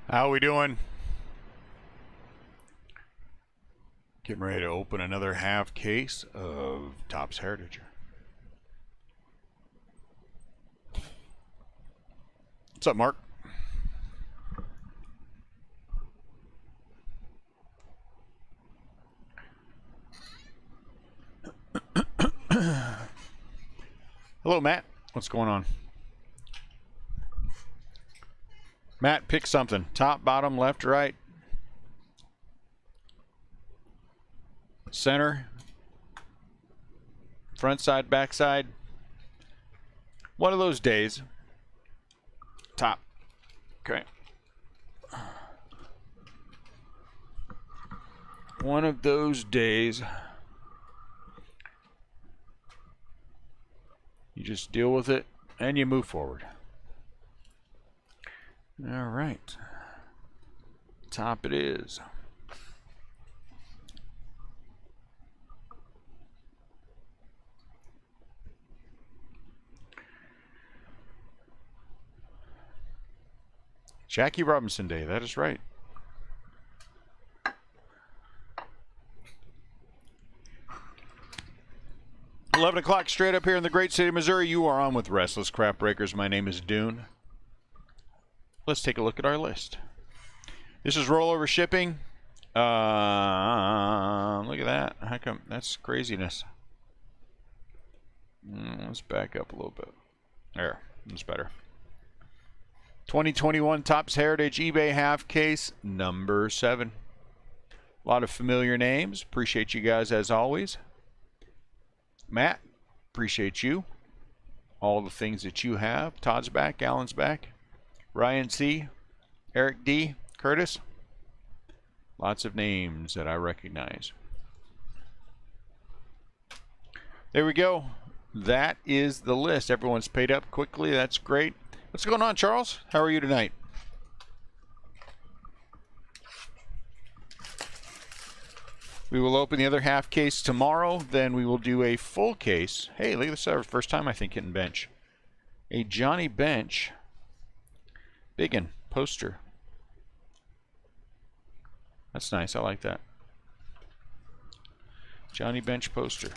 How we doing? Getting ready to open another half case of Topps Heritage. What's up, Mark? Hello, Matt. What's going on? Matt, pick something. Top, bottom, left, right. Center. Front side, back side. One of those days. Top. Okay. One of those days. You just deal with it and you move forward. All right. Top it is. Jackie Robinson Day, that is right. $11 o'clock straight up here in the great city of Missouri. You are on with Restless Crap Breakers. My name is Dune. Let's take a look at our list. This is rollover shipping. Look at that. How come? That's craziness. Let's back up a little bit. There. That's better. 2021 Topps Heritage eBay half case number 7. A lot of familiar names. Appreciate you guys as always. Matt, appreciate you. All the things that you have. Todd's back. Alan's back. Ryan C. Eric D. Curtis. Lots of names that I recognize. There we go. That is the list. Everyone's paid up quickly. That's great. What's going on, Charles? How are you tonight? We will open the other half case tomorrow. Then we will do a full case. Hey, look at this. First time, I think, hitting bench. A Johnny Bench. Biggin poster. That's nice. I like that. Johnny Bench poster.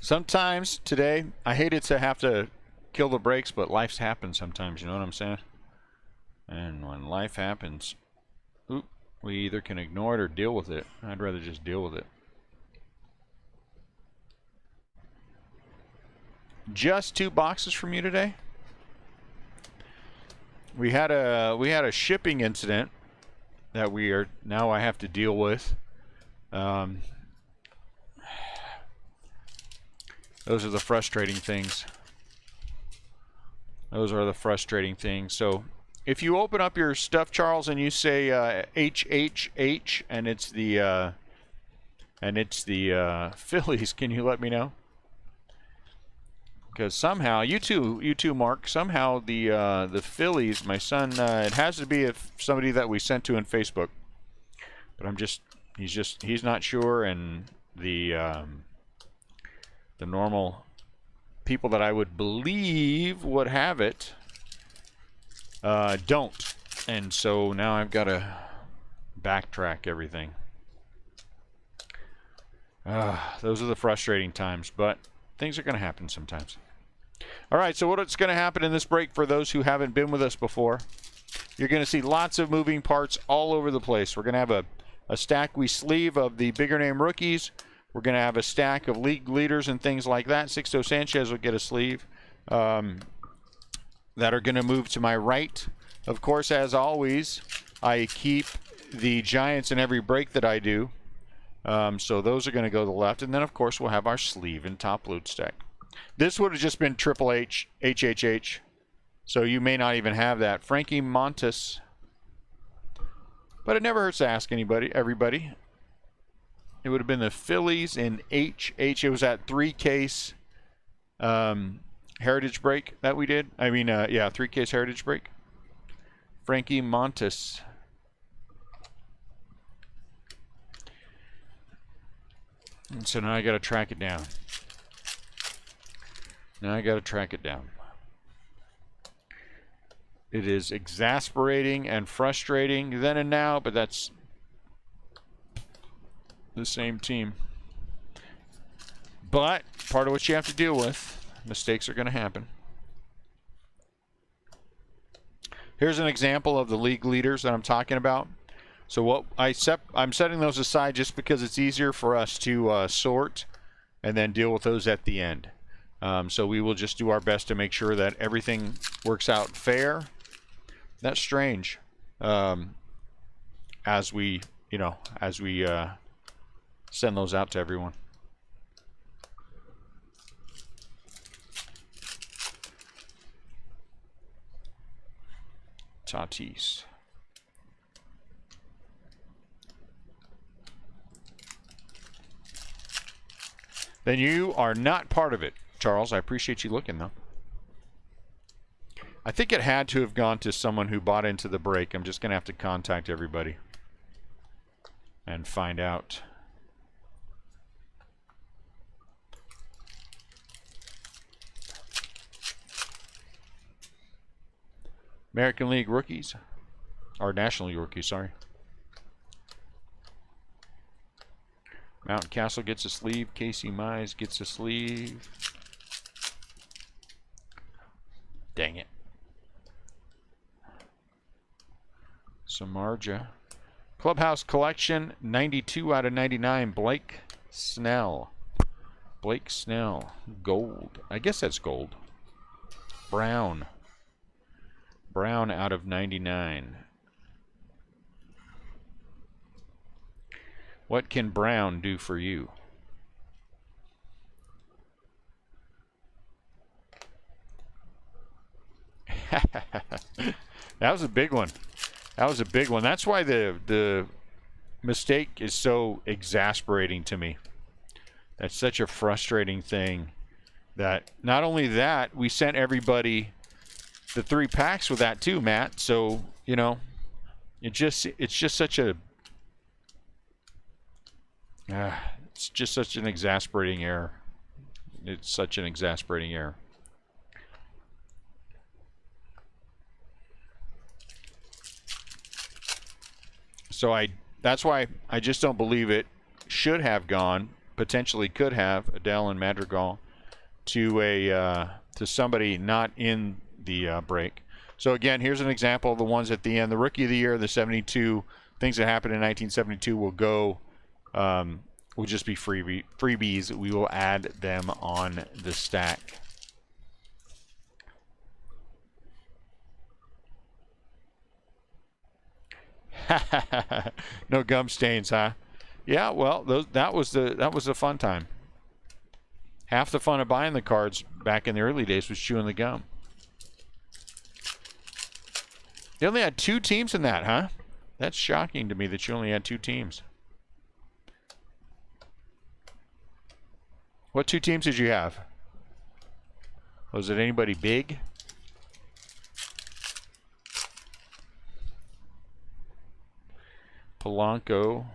Sometimes today, I hated to have to kill the brakes, but life's happened sometimes, you know what I'm saying? And when life happens, we either can ignore it or deal with it. I'd rather just deal with it. Just 2 boxes from you today. We had a shipping incident that I have to deal with. Those are the frustrating things. Those are the frustrating things. So if you open up your stuff, Charles, and you say HHH and it's the Phillies, can you let me know? Because somehow you too, Mark. Somehow the Phillies, my son, it has to be somebody that we sent to in Facebook, but he's not sure, and the normal people that I would believe would have it don't, and so now I've got to backtrack everything. Those are the frustrating times, but things are going to happen sometimes. All right, so what's going to happen in this break for those who haven't been with us before? You're going to see lots of moving parts all over the place. We're going to have a stack we sleeve of the bigger name rookies. We're going to have a stack of league leaders and things like that. Sixto Sanchez will get a sleeve that are going to move to my right. Of course, as always, I keep the Giants in every break that I do. So those are going to go to the left. And then, of course, we'll have our sleeve and top load stack. This would have just been Triple H, HHH. So you may not even have that. Frankie Montas. But it never hurts to ask everybody. It would have been the Phillies in HH. It was that 3-case Heritage break that we did. I mean, yeah, 3-case Heritage break. Frankie Montas. And so now I got to track it down. Now I got to track it down. It is exasperating and frustrating then and now, but that's the same team. But part of what you have to deal with, mistakes are going to happen. Here's an example of the league leaders that I'm talking about. So what I'm setting those aside just because it's easier for us to sort and then deal with those at the end. So we will just do our best to make sure that everything works out fair. That's strange. As we send those out to everyone. Tatis. Then you are not part of it, Charles. I appreciate you looking, though. I think it had to have gone to someone who bought into the break. I'm just going to have to contact everybody and find out. American League rookies. Or National League rookies, sorry. Mountain Castle gets a sleeve. Casey Mize gets a sleeve. Dang it. Samardzija. Clubhouse Collection, 92 out of 99. Blake Snell. Blake Snell. Gold. I guess that's gold. Brown. Brown out of 99. What can Brown do for you? That was a big one. That was a big one. That's why the mistake is so exasperating to me. That's such a frustrating thing. That not only that, we sent everybody the 3 packs with that too, Matt. So, you know, it's just such a it's just such an exasperating error. It's such an exasperating error. So that's why I just don't believe it should have gone, potentially could have, Adele and Madrigal, to somebody not in the break. So again, here's an example of the ones at the end. The Rookie of the Year, the 72 things that happened in 1972 will go, will just be freebies. We will add them on the stack. No gum stains, huh? Yeah, well, that was a fun time. Half the fun of buying the cards back in the early days was chewing the gum. You only had 2 teams in that, huh? That's shocking to me that you only had 2 teams. What 2 teams did you have? Was it anybody big? Polanco.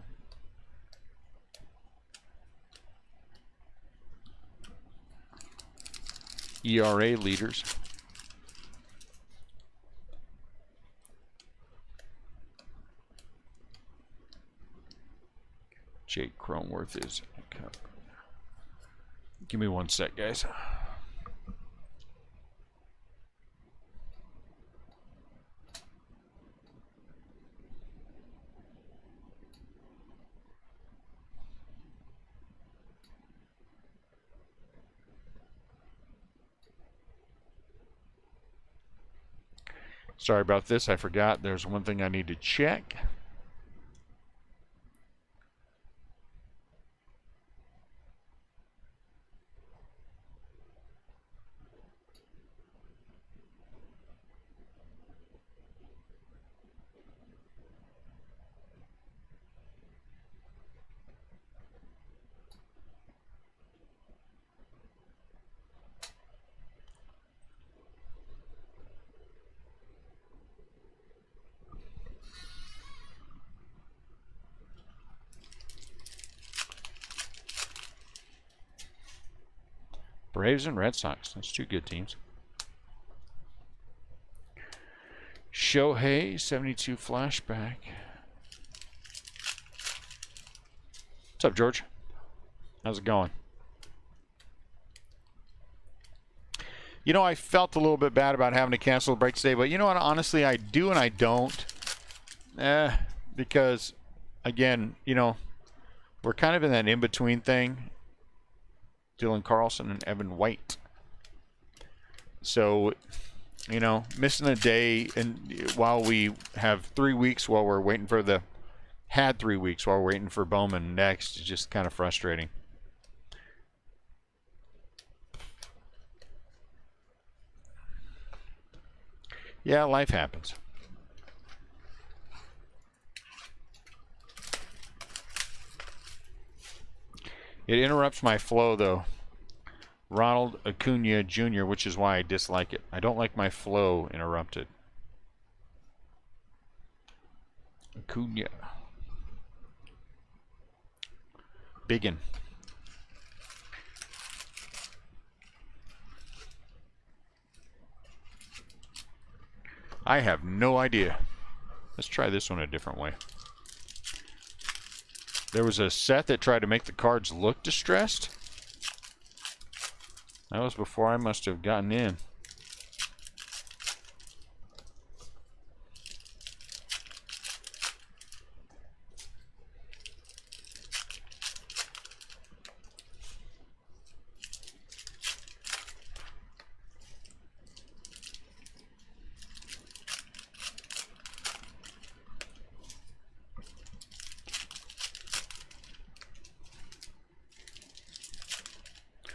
ERA leaders. Jake Cronenworth is. Give me 1 sec, guys. Sorry about this. I forgot. There's one thing I need to check. Braves and Red Sox. That's two good teams. Shohei, 72 flashback. What's up, George? How's it going? You know, I felt a little bit bad about having to cancel the break today, but you know what? Honestly, I do and I don't. Because, again, you know, we're kind of in that in-between thing. Dylan Carlson and Evan White. So, you know, missing a day and while we have 3 weeks while we're waiting for the... Had 3 weeks while we're waiting for Bowman next is just kind of frustrating. Yeah, life happens. It interrupts my flow, though. Ronald Acuna Jr., which is why I dislike it. I don't like my flow interrupted. Acuna. Biggin. I have no idea. Let's try this one a different way. There was a set that tried to make the cards look distressed. That was before I must have gotten in.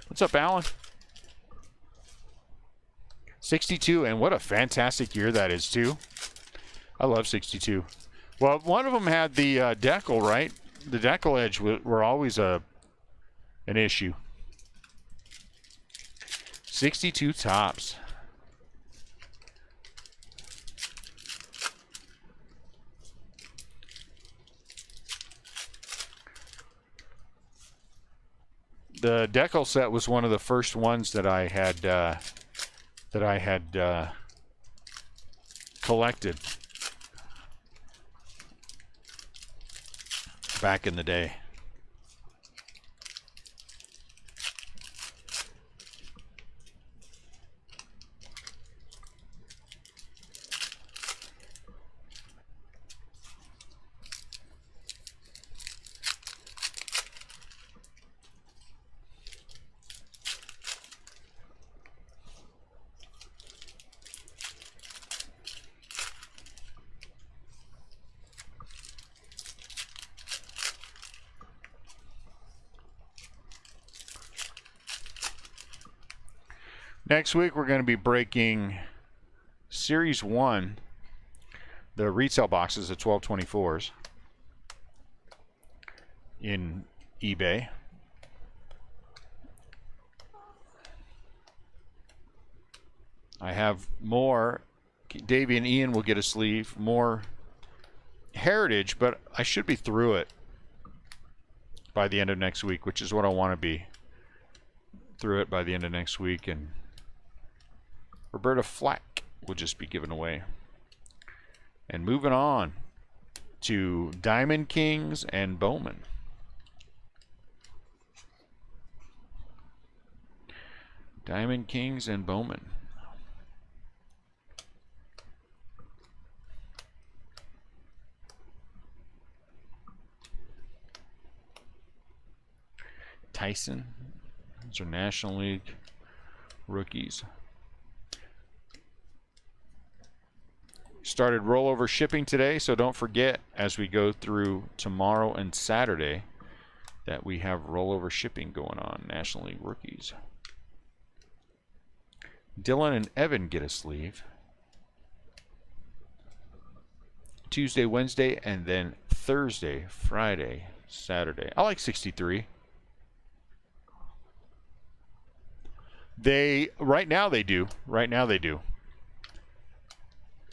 What's up, Alan? 62, and what a fantastic year that is, too. I love 62. Well, one of them had the decal, right? The decal edge were always an issue. 62 tops. The decal set was one of the first ones that I had collected back in the day. Next week, we're going to be breaking Series 1, the retail boxes of 1224s in eBay. I have more. Davey and Ian will get a sleeve. More Heritage, but I should be through it by the end of next week, which is what I want to be. Through it by the end of next week, and Roberta Flack will just be given away. And moving on to Diamond Kings and Bowman. Diamond Kings and Bowman. Tyson. These are National League rookies. Started rollover shipping today, so don't forget as we go through tomorrow and Saturday that we have rollover shipping going on. National League rookies. Dylan and Evan get a sleeve. Tuesday, Wednesday, and then Thursday, Friday, Saturday. I like 63. Right now they do.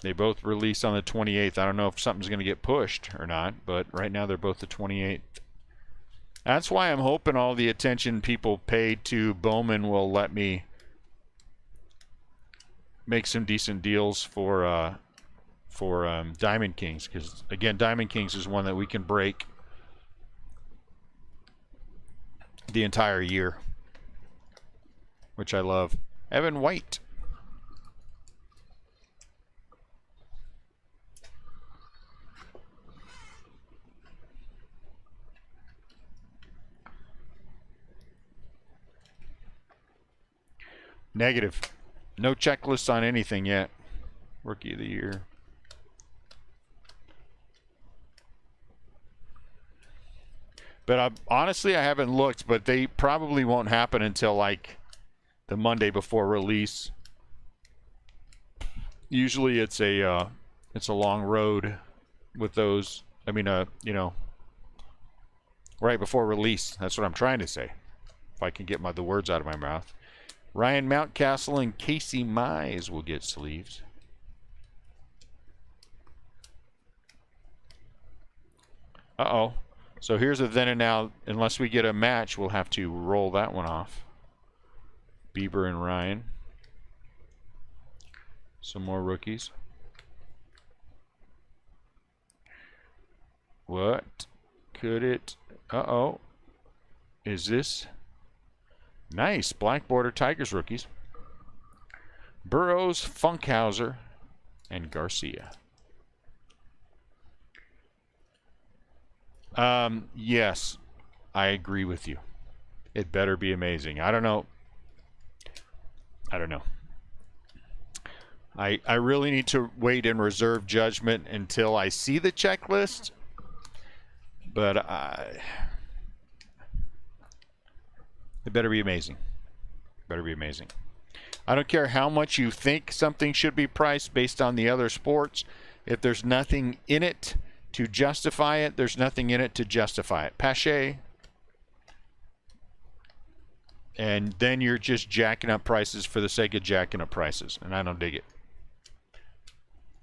They both release on the 28th. I don't know if something's going to get pushed or not, but right now they're both the 28th. That's why I'm hoping all the attention people pay to Bowman will let me make some decent deals for Diamond Kings, because again, Diamond Kings is one that we can break the entire year, which I love. Evan White. Negative. No checklist on anything yet. Rookie of the year. But honestly, I haven't looked, but they probably won't happen until like the Monday before release. Usually it's a long road with those. I mean, you know, right before release. That's what I'm trying to say. If I can get the words out of my mouth. Ryan Mountcastle and Casey Mize will get sleeves. Uh-oh. So here's a then and now. Unless we get a match, we'll have to roll that one off. Bieber and Ryan. Some more rookies. What could it... Uh-oh. Is this... Nice. Black Border Tigers rookies. Burrows, Funkhauser, and Garcia. Yes, I agree with you. It better be amazing. I don't know. I really need to wait and reserve judgment until I see the checklist. But it better be amazing. Better be amazing. I don't care how much you think something should be priced based on the other sports. If there's nothing in it to justify it, there's nothing in it to justify it. Pache. And then you're just jacking up prices for the sake of jacking up prices. And I don't dig it.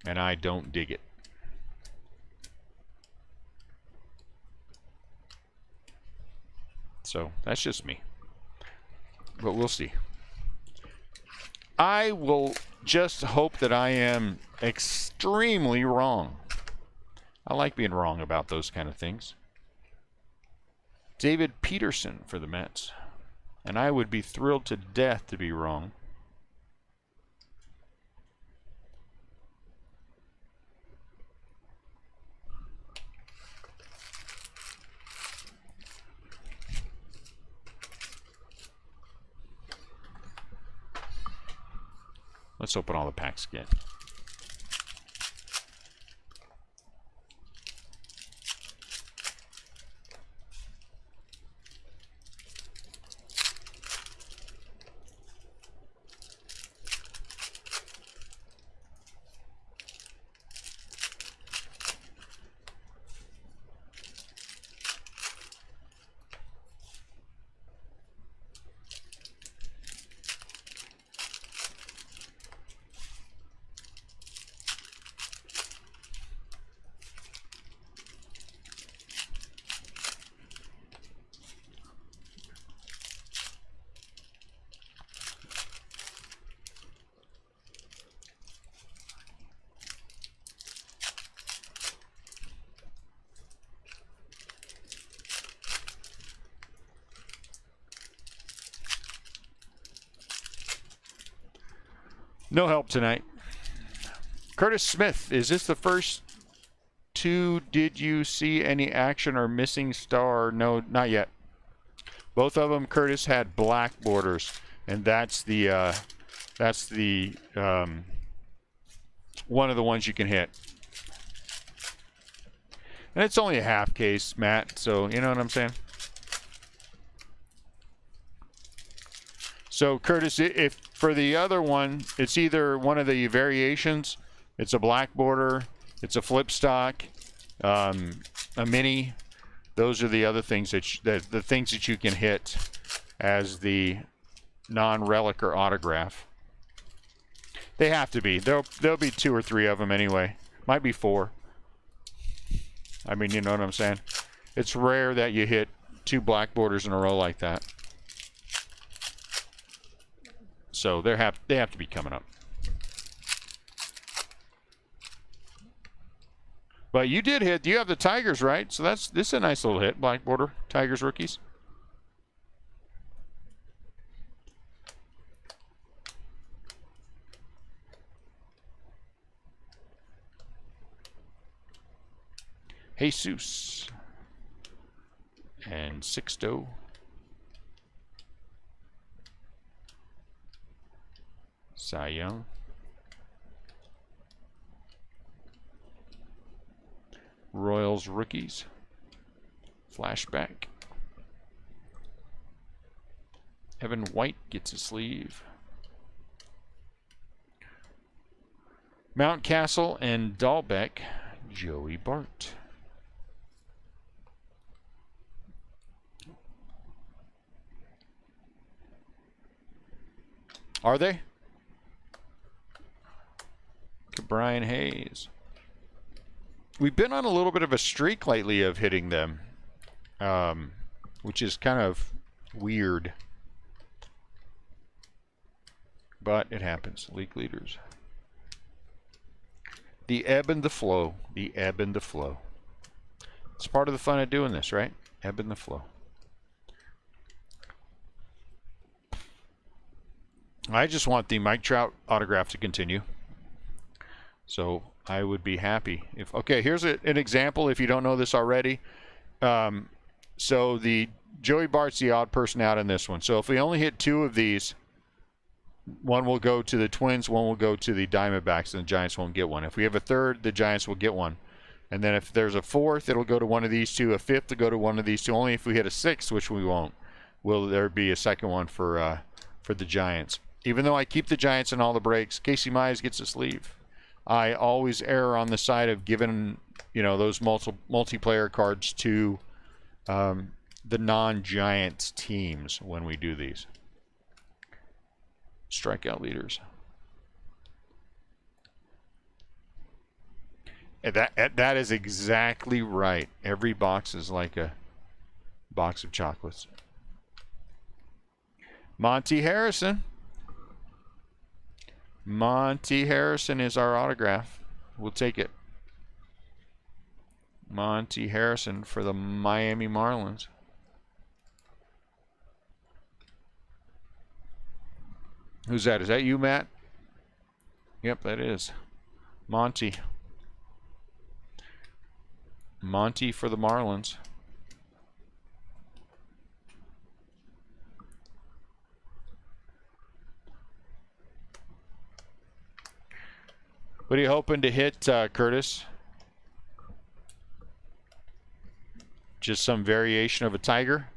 And I don't dig it. So that's just me. But we'll see. I will just hope that I am extremely wrong. I like being wrong about those kind of things. David Peterson for the Mets. And I would be thrilled to death to be wrong. Let's open all the packs again. No help tonight. Curtis Smith, is this the first two? Did you see any action or missing star? No, not yet. Both of them, Curtis, had black borders, and that's the one of the ones you can hit. And it's only a half case, Matt, so you know what I'm saying? So, Curtis, if for the other one, it's either one of the variations, it's a black border, it's a flip stock, a mini. Those are the other things the things that you can hit as the non-relic or autograph. They have to be. There'll be 2 or 3 of them anyway. Might be 4. I mean, you know what I'm saying? It's rare that you hit 2 black borders in a row like that. So they have to be coming up. But you did hit. You have the Tigers, right? So this is a nice little hit. Black border, Tigers rookies. Jesus. And Sixto. Cy Young. Royals rookies. Flashback. Evan White gets a sleeve. Mountcastle and Dahlbeck. Joey Bart. Are they? Brian Hayes. We've been on a little bit of a streak lately of hitting them, which is kind of weird. But it happens. League leaders. The ebb and the flow. The ebb and the flow. It's part of the fun of doing this, right? Ebb and the flow. I just want the Mike Trout autograph to continue. So I would be happy if... Okay, here's an example if you don't know this already. So the Joey Bart's the odd person out in this one. So if we only hit 2 of these, one will go to the Twins, one will go to the Diamondbacks, and the Giants won't get one. If we have a third, the Giants will get one. And then if there's a fourth, it'll go to one of these 2. A fifth will go to one of these 2. Only if we hit a 6th, which we won't, will there be a second one for the Giants. Even though I keep the Giants in all the breaks, Casey Mize gets a sleeve. I always err on the side of giving, those multiplayer cards to the non-Giants teams when we do these. Strikeout leaders. And that is exactly right. Every box is like a box of chocolates. Monty Harrison. Monty Harrison is our autograph. We'll take it. Monty Harrison for the Miami Marlins. Who's that? Is that you, Matt? Yep, that is. Monty. Monty for the Marlins. What are you hoping to hit, Curtis? Just some variation of a tiger?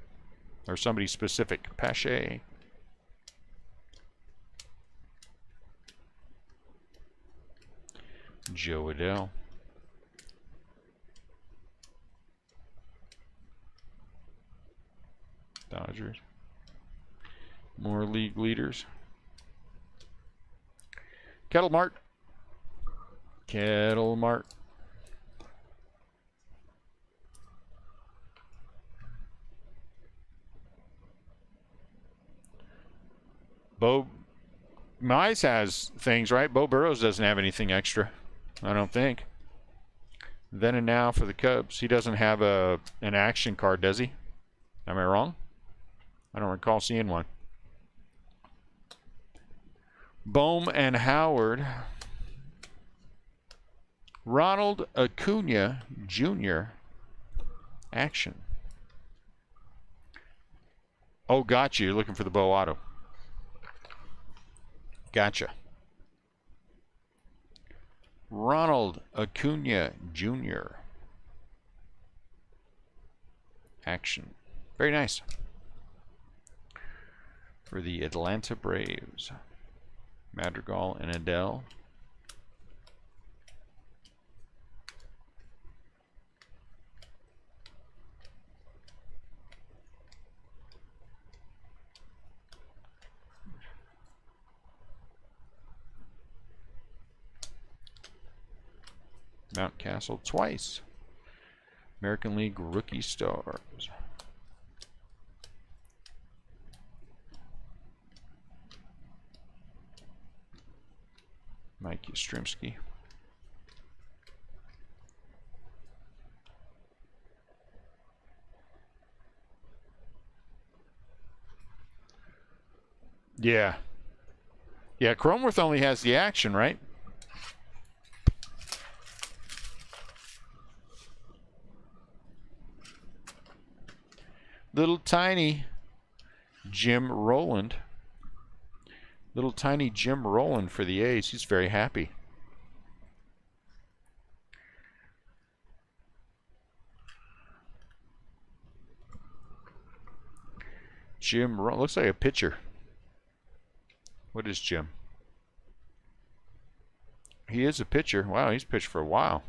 Or somebody specific? Pache. Joe Adele. Dodgers. More league leaders. Kettle Mart. Kettle Mart. Bo Mize has things, right? Bo Burrows doesn't have anything extra, I don't think. Then and now for the Cubs. He doesn't have an action card, does he? Am I wrong? I don't recall seeing one. Bohm and Howard. Ronald Acuna Jr. Action. Oh, gotcha. You're looking for the Bo Auto. Gotcha. Ronald Acuna Jr. Action. Very nice. For the Atlanta Braves. Madrigal and Adele. Mountcastle twice. American League Rookie Stars. Mike Yastrzemski. Yeah. Yeah, Cronworth only has the action, right? Little tiny Jim Rowland. Little tiny Jim Rowland for the A's. He's very happy. Jim Rowland looks like a pitcher. What is Jim? He is a pitcher. Wow, he's pitched for a while.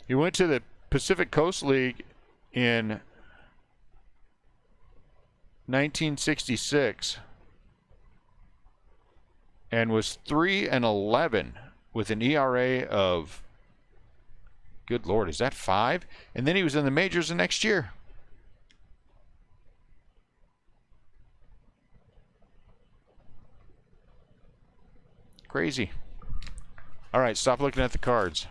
He went to the Pacific Coast League in 1966 and was 3-11 with an ERA of, good Lord, is that 5? And then he was in the majors the next year. Crazy. All right, stop looking at the cards.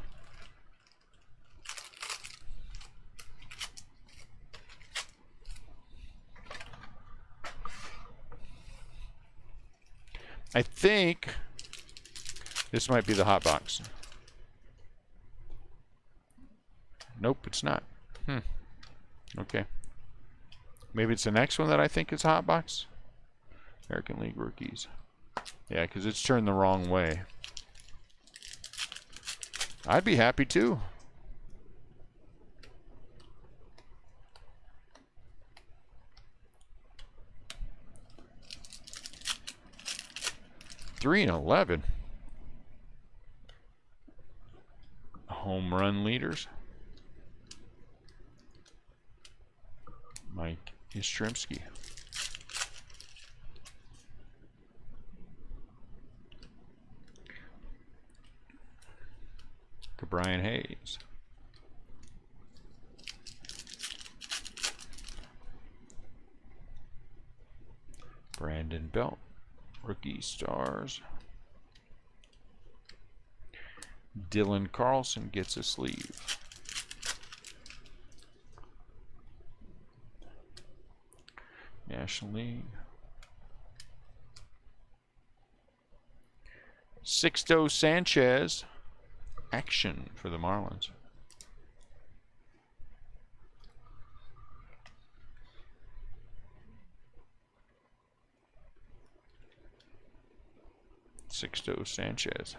I think this might be the hot box. Nope, it's not. Okay. Maybe it's the next one that I think is hot box. American League rookies. Yeah, because it's turned the wrong way. I'd be happy too. .311. Home run leaders. Mike Yastrzemski. Brian Hayes. Brandon Belt. Rookie stars. Dylan Carlson gets a sleeve. National League. Sixto Sanchez. Action for the Marlins. Sixto Sanchez.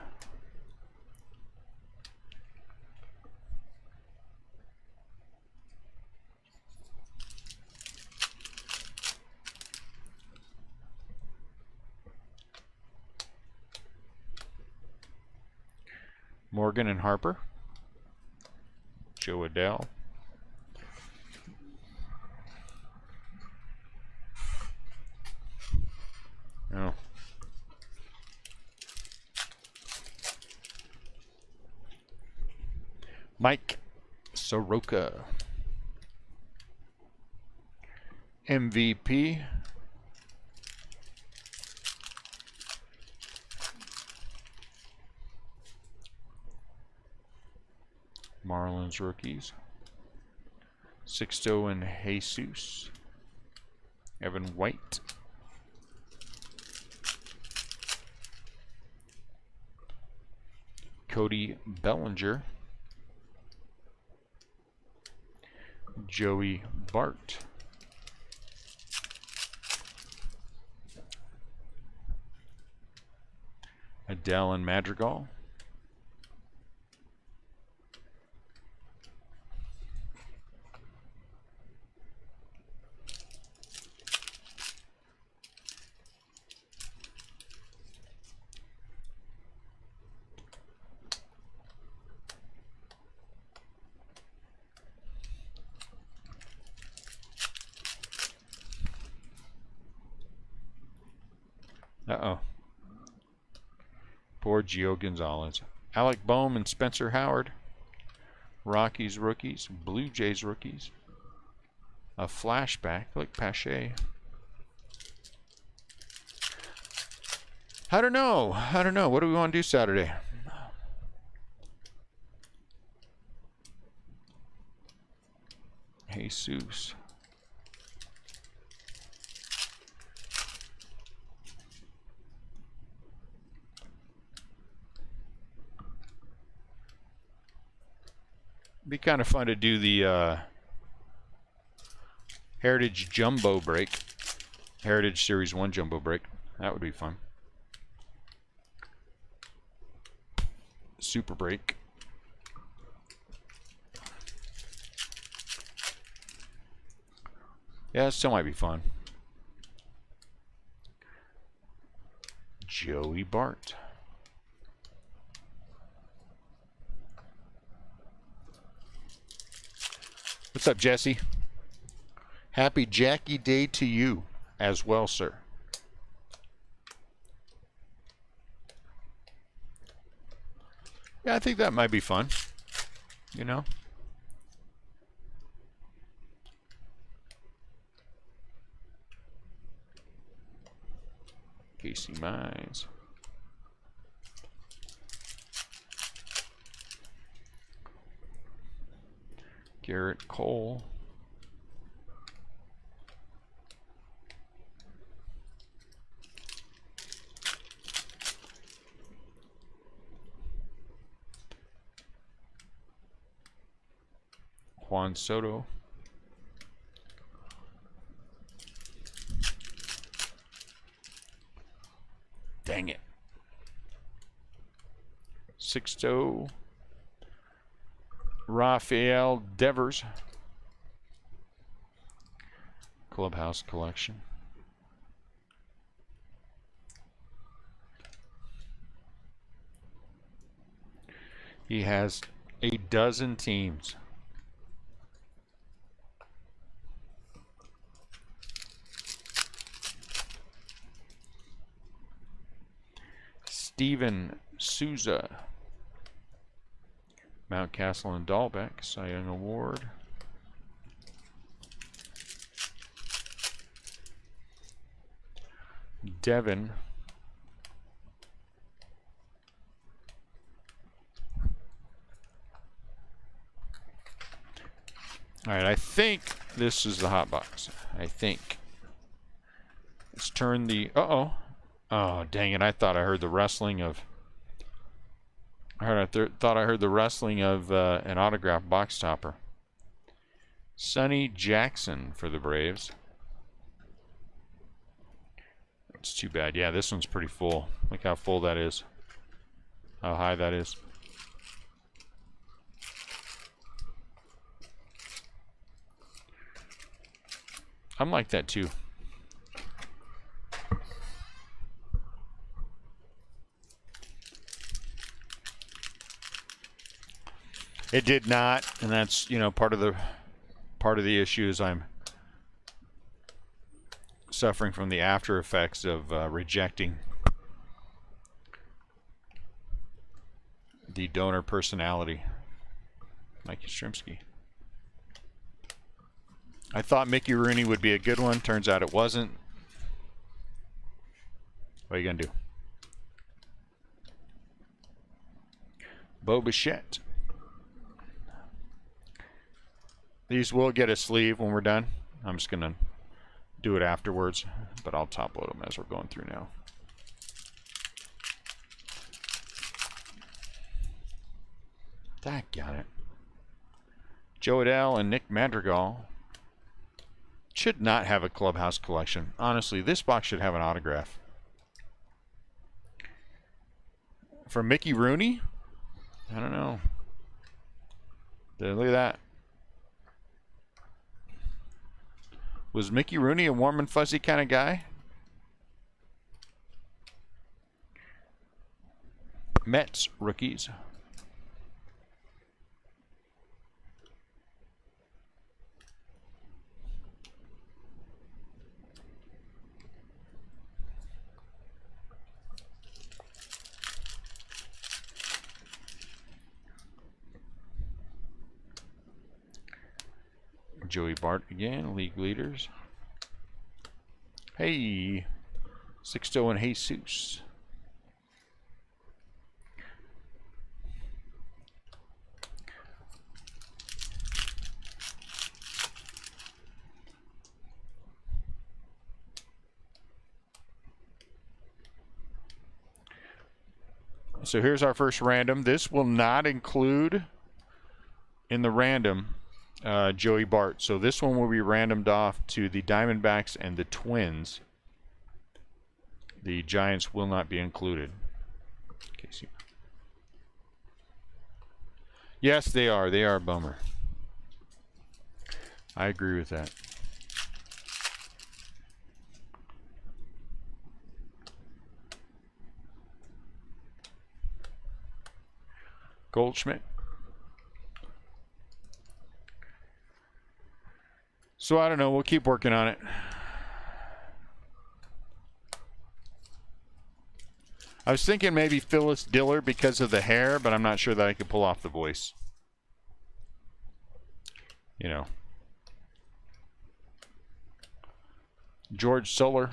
Morgan and Harper. Joe Adele. Oh. Mike Soroka. MVP. Marlins rookies. Sixto and Jesus. Evan White. Cody Bellinger. Joey Bart. Adele and Madrigal. Uh-oh. Poor Gio Gonzalez. Alec Boehm and Spencer Howard. Rockies rookies. Blue Jays rookies. A flashback. Look, Pache. I don't know. I don't know. What do we want to do Saturday? Jesus. Be kind of fun to do the Heritage Jumbo Break. Heritage Series 1 Jumbo Break. That would be fun. Super Break. Yeah, it still might be fun. Joey Bart. What's up, Jesse? Happy Jackie Day to you as well, sir. Yeah, I think that might be fun. You know? Casey Mize. Garrett Cole. Juan Soto. Dang it. Sixto. Rafael Devers. Clubhouse Collection. He has a dozen teams. Steven Souza. Mountcastle and Dahlbeck, Cy Young Award. Devin. All right, I think this is the hot box. I think. Let's turn the... Uh-oh. Oh, dang it. I thought I heard the rustling of... thought I heard the rustling of an autographed box topper. Sonny Jackson for the Braves. It's too bad. Yeah, this one's pretty full. Look how full that is. How high that is. I'm like that too. It did not, and that's, you know, part of the issue is I'm suffering from the after effects of rejecting the donor personality, Mike Yastrzemski. I thought Mickey Rooney would be a good one. Turns out it wasn't. What are you gonna do? Bo Bichette. These will get a sleeve when we're done. I'm just gonna do it afterwards, but I'll top load them as we're going through now. That got it. Joe Adele and Nick Madrigal should not have a clubhouse collection. Honestly, this box should have an autograph. For Mickey Rooney? I don't know. Look at that. Was Mickey Rooney a warm and fuzzy kind of guy? Mets rookies. Joey Bart again, league leaders. Hey, Sixto and Jesus. So here's our first random. This will not include in the random Joey Bart. So this one will be randomed off to the Diamondbacks and the Twins. The Giants will not be included. Casey. Yes, they are. They are a bummer. I agree with that. Goldschmidt. So I don't know. We'll keep working on it. I was thinking maybe Phyllis Diller because of the hair, but I'm not sure that I could pull off the voice. You know. George Soler.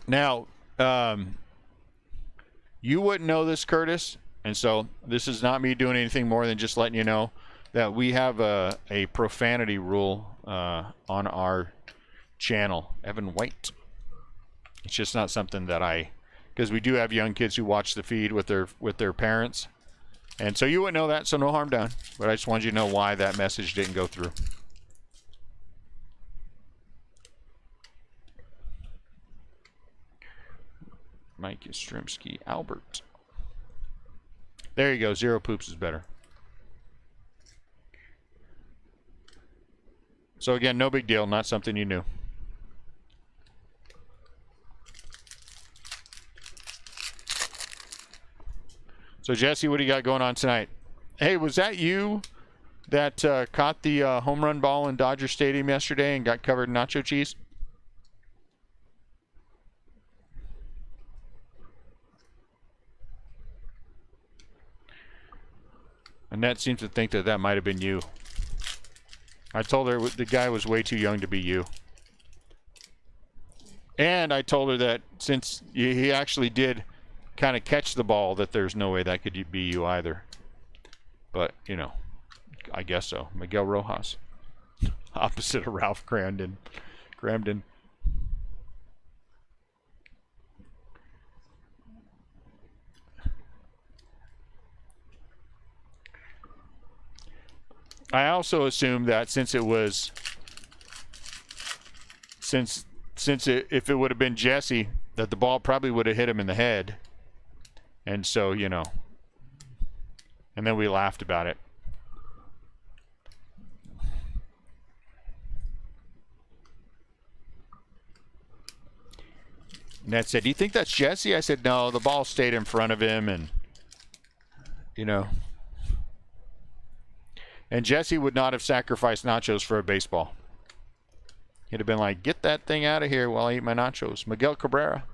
Now, you wouldn't know this, Curtis, and so this is not me doing anything more than just letting you know that we have a profanity rule on our channel. Evan White. It's just not something that because we do have young kids who watch the feed with their parents, and so you wouldn't know that, so no harm done. But I just wanted you to know why that message didn't go through. Mike Yastrzemski, Albert. There you go. Zero poops is better. So again, no big deal. Not something you knew. So Jesse, what do you got going on tonight? Hey, was that you that caught the home run ball in Dodger Stadium yesterday and got covered in nacho cheese? Annette seems to think that might have been you. I told her the guy was way too young to be you. And I told her that since he actually did kind of catch the ball, that there's no way that could be you either. But, you know, I guess so. Miguel Rojas. Opposite of Ralph Cramden. I also assumed that if it would have been Jesse, that the ball probably would have hit him in the head. And so, you know, and then we laughed about it. Ned said, "Do you think that's Jesse?" I said, "No, the ball stayed in front of him, and, you know." And Jesse would not have sacrificed nachos for a baseball. He'd have been like, "Get that thing out of here while I eat my nachos." Miguel Cabrera.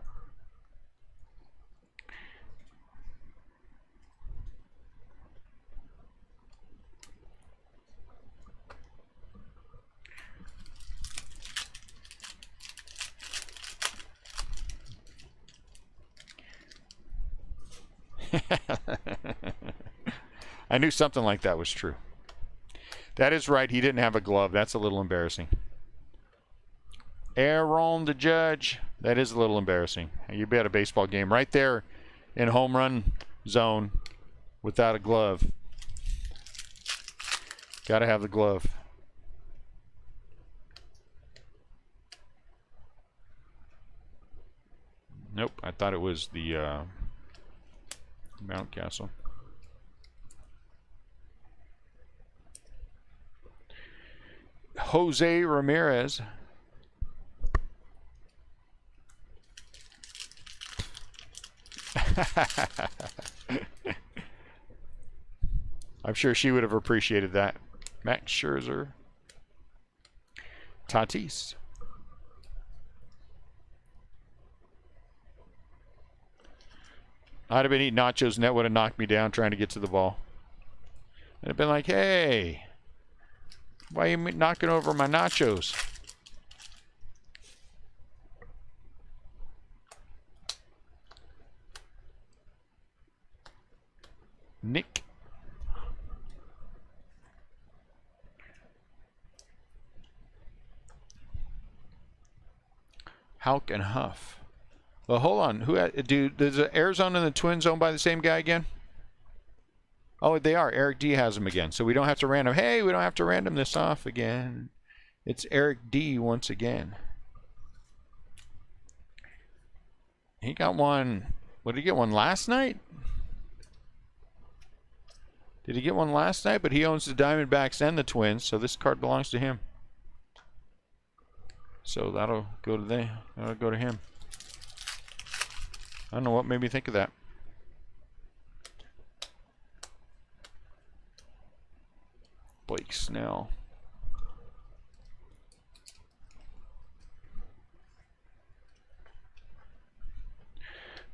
I knew something like that was true. That is right. He didn't have a glove. That's a little embarrassing. Aaron the judge. That is a little embarrassing. You'd be at a baseball game right there in home run zone without a glove. Got to have the glove. Nope. I thought it was the Mountcastle. Jose Ramirez. I'm sure she would have appreciated that. Max Scherzer. Tatis. I'd have been eating nachos and that would have knocked me down trying to get to the ball. And I've been like, hey, why are you knocking over my nachos? Nick. Houck and Huff. Well, hold on. Who does Arizona and the Twins owned by the same guy again? Oh, they are. Eric D has them again. So we don't have to random. Hey, we don't have to random this off again. It's Eric D once again. He got one. What did he get one last night? Did he get one last night? But he owns the Diamondbacks and the Twins, so this card belongs to him. So that'll go to him. I don't know what made me think of that. Blake Snell.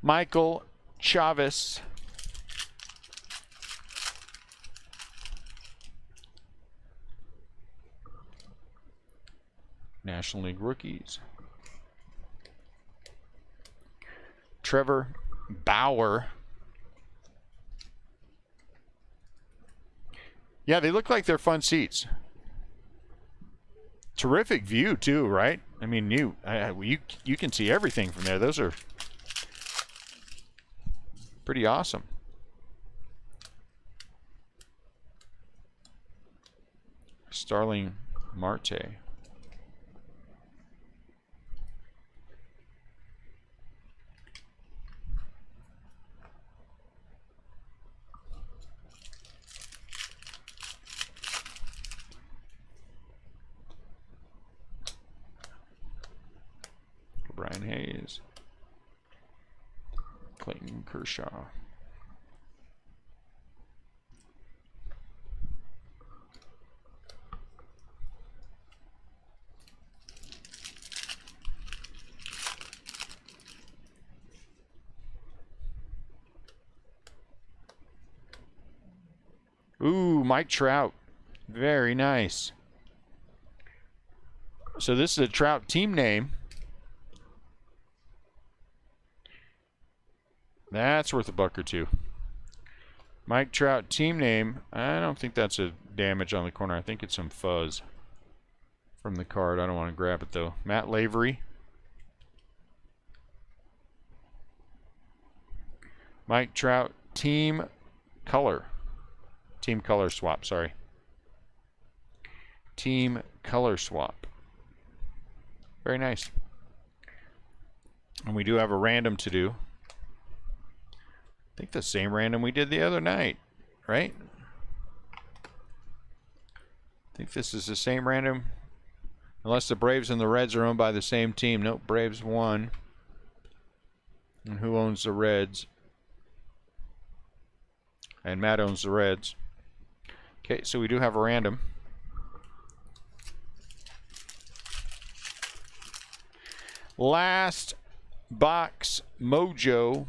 Michael Chavez. National League rookies. Trevor Bauer. Yeah, they look like they're fun seats. Terrific view too, right? I mean, you can see everything from there. Those are pretty awesome. Starling Marte. Brian Hayes. Clayton Kershaw. Ooh, Mike Trout. Very nice. So this is a Trout team name. That's worth $1 or $2. Mike Trout team name. I don't think that's a damage on the corner. I think it's some fuzz from the card. I don't want to grab it though. Matt Lavery. Mike Trout team color. Team color swap, sorry. Team color swap. Very nice. And we do have a random to do. I think the same random we did the other night, right? I think this is the same random. Unless the Braves and the Reds are owned by the same team. Nope, Braves won. And who owns the Reds? And Matt owns the Reds. Okay, so we do have a random. Last box mojo.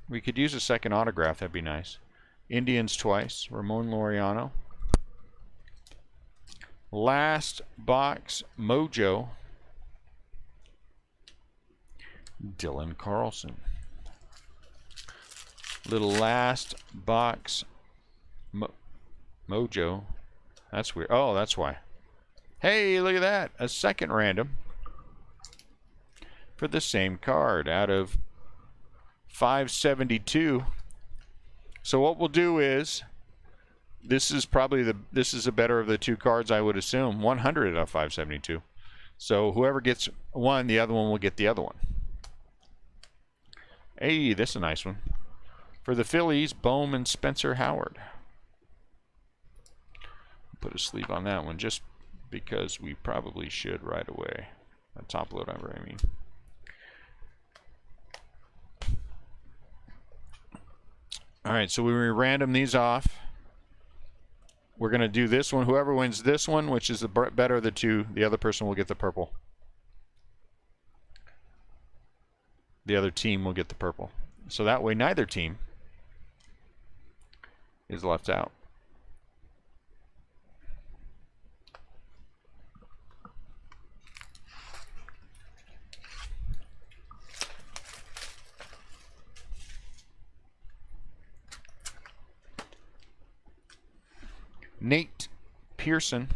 We could use a second autograph. That'd be nice. Indians twice. Ramon Laureano. Last box mojo. Dylan Carlson. Little last box mojo. That's weird. Oh, that's why. Hey, look at that. A second random for the same card out of 572. So what we'll do is, this is probably this is the better of the two cards, I would assume. 100 out of 572. So whoever gets one, the other one will get the other one. Hey, this is a nice one. For the Phillies, Bowman Spencer Howard. Put a sleeve on that one just because we probably should right away. A top load over, I mean. All right, so we random these off. We're going to do this one. Whoever wins this one, which is the better of the two, the other person will get the purple. The other team will get the purple. So that way neither team is left out. Nate Pearson.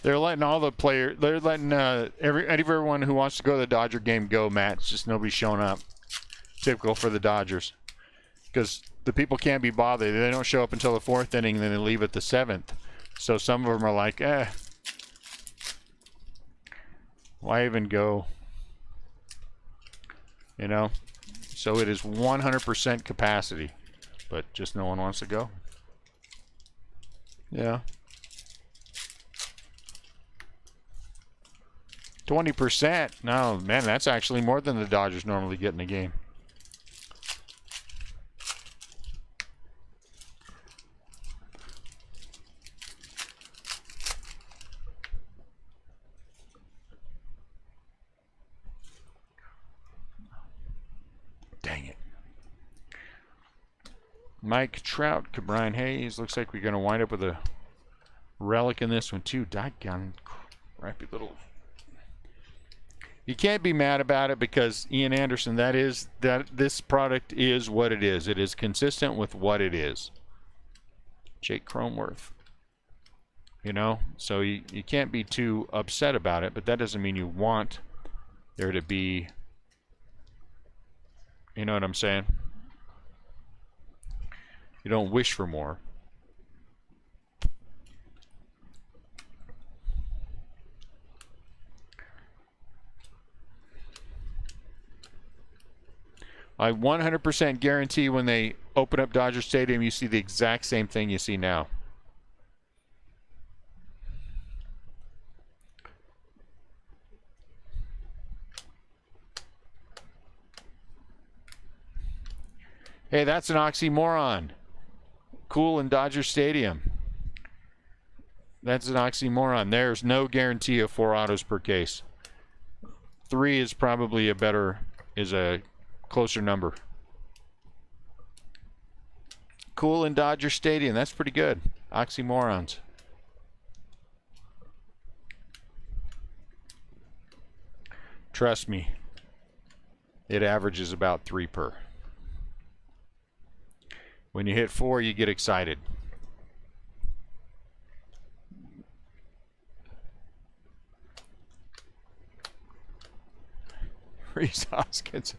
They're letting all the players, they're letting everyone who wants to go to the Dodger game go, Matt. It's just nobody's showing up. Typical for the Dodgers. Because the people can't be bothered. They don't show up until the 4th inning, and then they leave at the 7th. So some of them are like, why even go? You know? So it is 100% capacity. But just no one wants to go. Yeah. 20%? No, man, that's actually more than the Dodgers normally get in a game. Dang it. Mike Trout, Brian Hayes. Looks like we're going to wind up with a relic in this one, too. Doggone crappy little... You can't be mad about it because Ian Anderson, this product is what it is. It is consistent with what it is. Jake Cronenworth. You know, so you can't be too upset about it, but that doesn't mean you want there to be, you know what I'm saying? You don't wish for more. I 100% guarantee when they open up Dodger Stadium, you see the exact same thing you see now. Hey, that's an oxymoron. Cool in Dodger Stadium. That's an oxymoron. There's no guarantee of 4 autos per case. 3 is probably a closer number. Cool in Dodger Stadium. That's pretty good. Oxymorons. Trust me. It averages about 3 per. When you hit 4, you get excited. Reese Hoskins.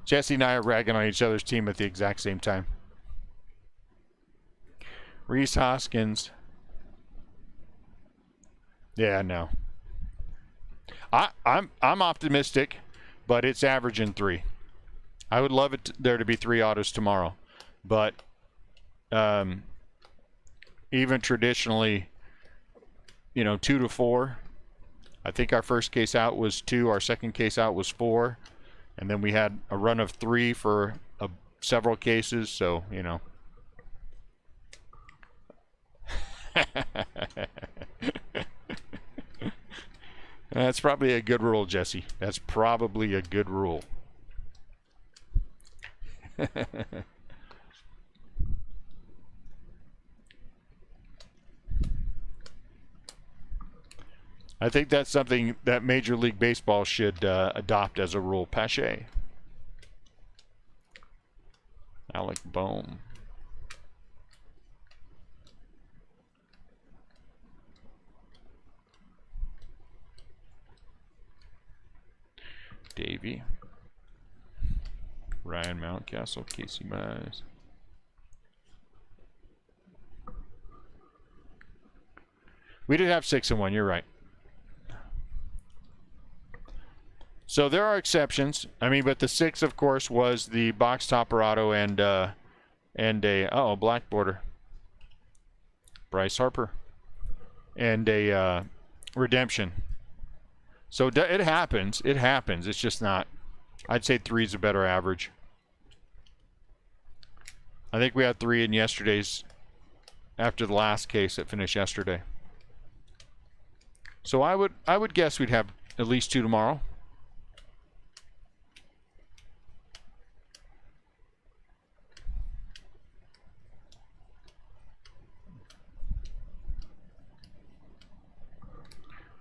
Jesse and I are ragging on each other's team at the exact same time. Reese Hoskins. Yeah, no. I'm optimistic, but it's averaging 3. I would love there to be 3 autos tomorrow, but even traditionally, 2 to 4. I think our first case out was 2. Our second case out was 4. And then we had a run of 3 for several cases. So, That's probably a good rule, Jesse. That's probably a good rule. I think that's something that Major League Baseball should adopt as a rule. Pache. Alec Bohm. Davey. Ryan Mountcastle. Casey Mize. We did have 6 and 1. You're right. So there are exceptions. I mean, but the 6, of course, was the box topper auto and a black border. Bryce Harper and a redemption. So it happens. It happens. It's just not. I'd say 3 is a better average. I think we had 3 in yesterday's after the last case that finished yesterday. So I would guess we'd have at least 2 tomorrow.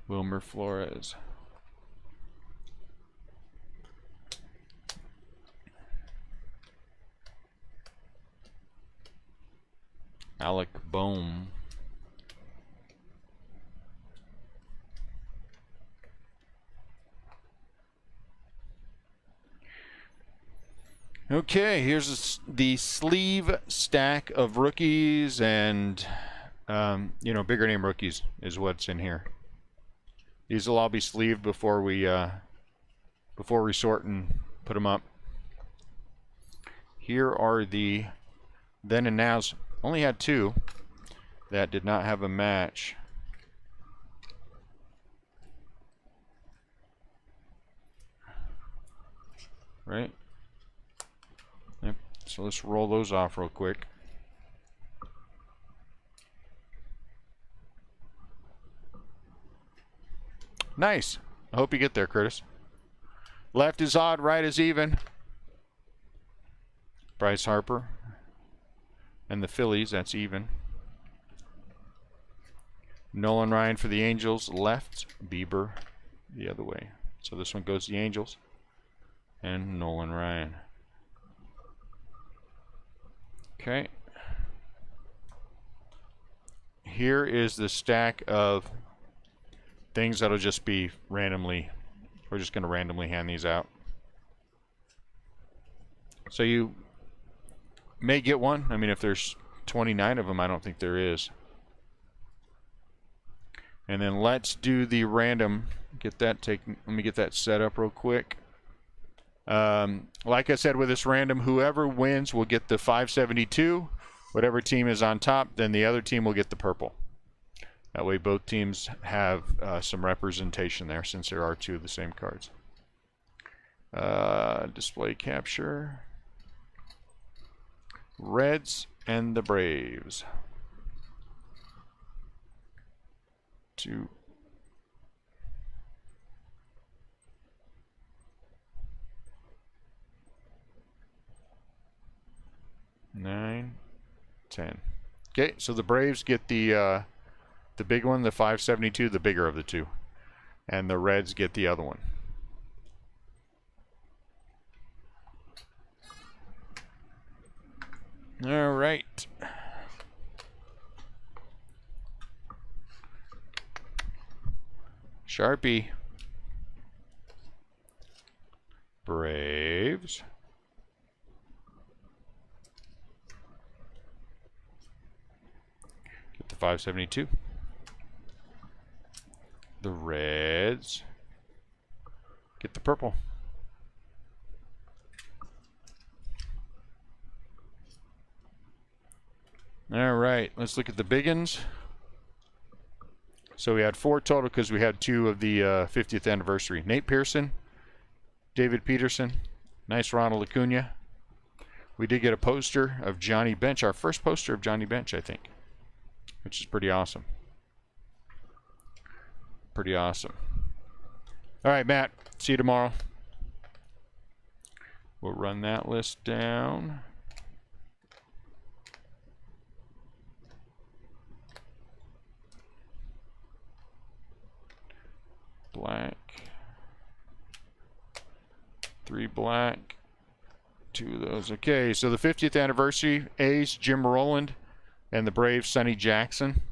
Wilmer Flores. Alec Bohm. Okay, here's the sleeve stack of rookies and, bigger name rookies is what's in here. These will all be sleeved before we sort and put them up. Here are the then and nows. Only had 2 that did not have a match. Right? Yep. So let's roll those off real quick. Nice. I hope you get there, Curtis. Left is odd, right is even. Bryce Harper. And the Phillies, that's even. Nolan Ryan for the Angels, left. Bieber the other way. So this one goes to the Angels. And Nolan Ryan. Okay. Here is the stack of things that'll just be randomly. We're just going to randomly hand these out. So you may get one. I mean, if there's 29 of them, I don't think there is. And then let's do the random. Let me get that set up real quick. Like I said, with this random, whoever wins will get the 572. Whatever team is on top, then the other team will get the purple. That way both teams have some representation there, since there are 2 of the same cards. Display capture. Reds and the Braves. 2. 9, 10. Okay, so the Braves get the big one, the 572, the bigger of the 2, and the Reds get the other one. All right. Sharpie. Braves. Get the 572. The Reds. Get the purple. All right, let's look at the big uns. So we had 4 total because we had 2 of the 50th anniversary. Nate Pearson, David Peterson, nice Ronald Acuna. We did get a poster of Johnny Bench, our first poster of Johnny Bench, I think. which is pretty awesome. Pretty awesome. All right, Matt. See you tomorrow. We'll run that list down. Black. 3 black. 2 of those. Okay, so the 50th anniversary, A's, Jim Rowland, and the Braves, Sonny Jackson.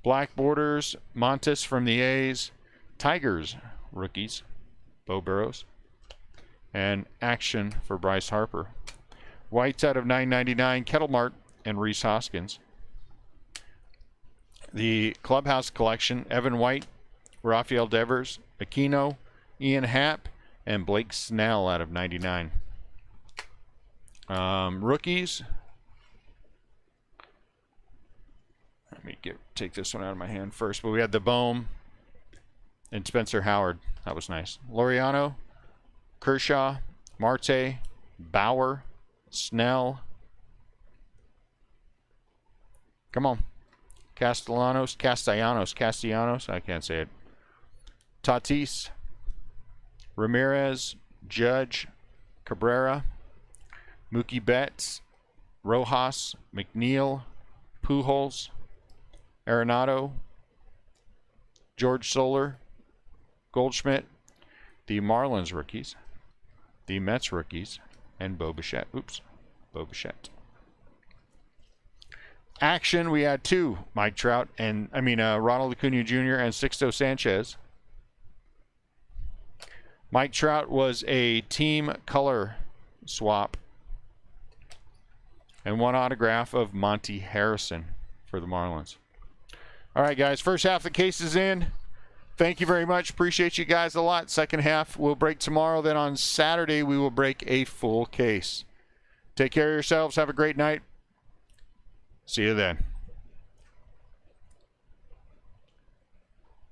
Black borders, Montes from the A's. Tigers, rookies, Bo Burrows. And Action for Bryce Harper. Whites out of 999, Kettlemart and Rhys Hoskins. The Clubhouse collection, Evan White, Rafael Devers, Aquino, Ian Happ, and Blake Snell out of 99. Rookies. Let me take this one out of my hand first. But we had the Bohm and Spencer Howard. That was nice. Laureano, Kershaw, Marte, Bauer, Snell. Come on. Castellanos. I can't say it. Tatis, Ramirez, Judge, Cabrera, Mookie Betts, Rojas, McNeil, Pujols, Arenado, George Soler, Goldschmidt, the Marlins rookies, the Mets rookies, and Bo Bichette. Bo Bichette. Action, we had 2, Mike Trout, and Ronald Acuna Jr. and Sixto Sanchez. Mike Trout was a team color swap. And 1 autograph of Monty Harrison for the Marlins. All right, guys, first half of the case is in. Thank you very much. Appreciate you guys a lot. Second half we'll break tomorrow. Then on Saturday we will break a full case. Take care of yourselves. Have a great night. See you then.